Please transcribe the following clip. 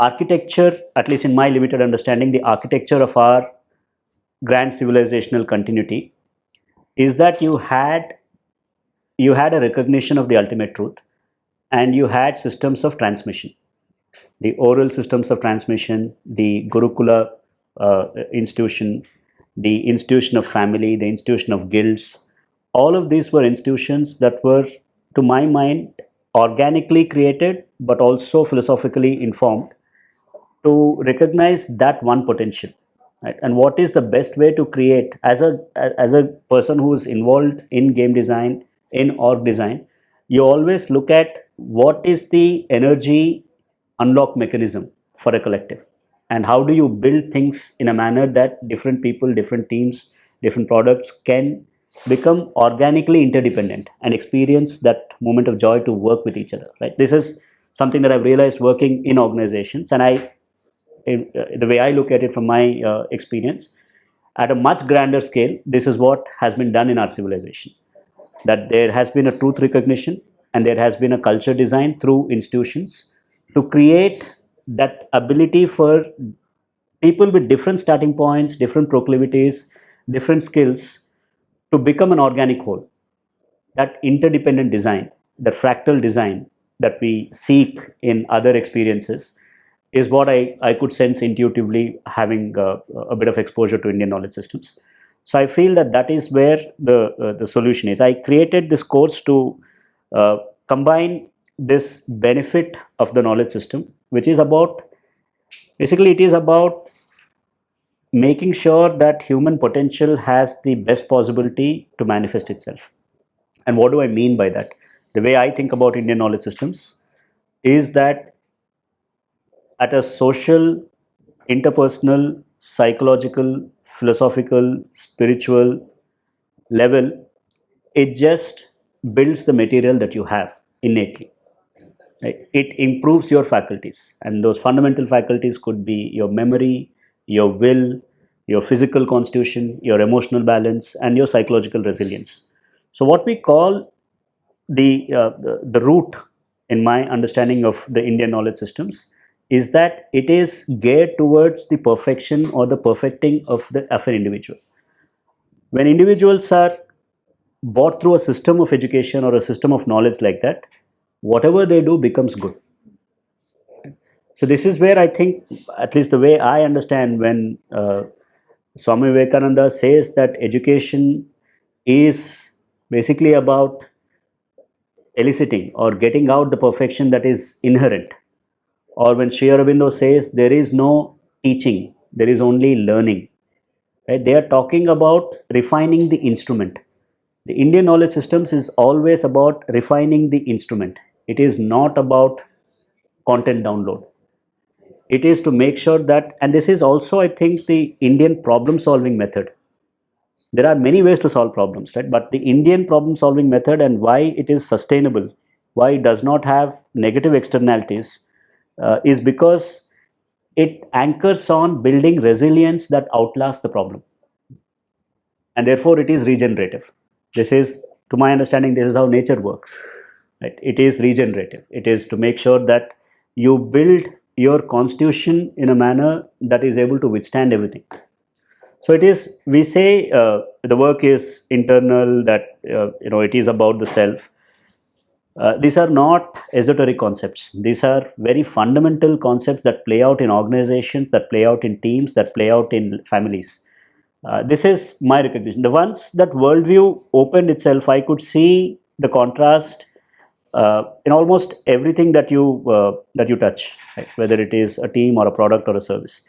architecture, at least in my limited understanding, the architecture of our grand civilizational continuity is that you had a recognition of the ultimate truth, and you had systems of transmission, the oral systems of transmission, the Gurukula institution, the institution of family, the institution of guilds. All of these were institutions that were, to my mind, organically created but also philosophically informed to recognize that one potential. Right? And what is the best way to create, as a person who is involved in game design, in org design, you always look at what is the energy unlock mechanism for a collective, and how do you build things in a manner that different people, different teams, different products can become organically interdependent and experience that moment of joy to work with each other. Right? This is something that I've realized working in organizations, and the way I look at it from my experience, at a much grander scale, this is what has been done in our civilization. That there has been a truth recognition and there has been a culture design through institutions to create that ability for people with different starting points, different proclivities, different skills to become an organic whole. That interdependent design, the fractal design that we seek in other experiences, is what I could sense intuitively having a bit of exposure to Indian knowledge systems. So I feel that that is where the solution is. I created this course to combine this benefit of the knowledge system, which is about, basically it is about making sure that human potential has the best possibility to manifest itself. And what do I mean by that? The way I think about Indian knowledge systems is that at a social, interpersonal, psychological, philosophical, spiritual level, it just builds the material that you have innately. Right? It improves your faculties, and those fundamental faculties could be your memory, your will, your physical constitution, your emotional balance, and your psychological resilience. So what we call the root, in my understanding of the Indian knowledge systems, is that it is geared towards the perfection or the perfecting of an individual. When individuals are brought through a system of education or a system of knowledge like that, whatever they do becomes good. So this is where I think, at least the way I understand, when Swami Vivekananda says that education is basically about eliciting or getting out the perfection that is inherent, or when Sri Aurobindo says there is no teaching, there is only learning, right? They are talking about refining the instrument. The Indian knowledge systems is always about refining the instrument. It is not about content download. It is to make sure that, and this is also, I think, the Indian problem solving method. There are many ways to solve problems, right? But the Indian problem solving method, and why it is sustainable, why it does not have negative externalities, is because it anchors on building resilience that outlasts the problem. And therefore it is regenerative. This is, to my understanding, this is how nature works. Right? It is regenerative. It is to make sure that you build your constitution in a manner that is able to withstand everything. So it is, we say the work is internal, that it is about the self. These are not esoteric concepts. These are very fundamental concepts that play out in organizations, that play out in teams, that play out in families. This is my recognition. The once that worldview opened itself, I could see the contrast in almost everything that you touch, right? Whether it is a team or a product or a service.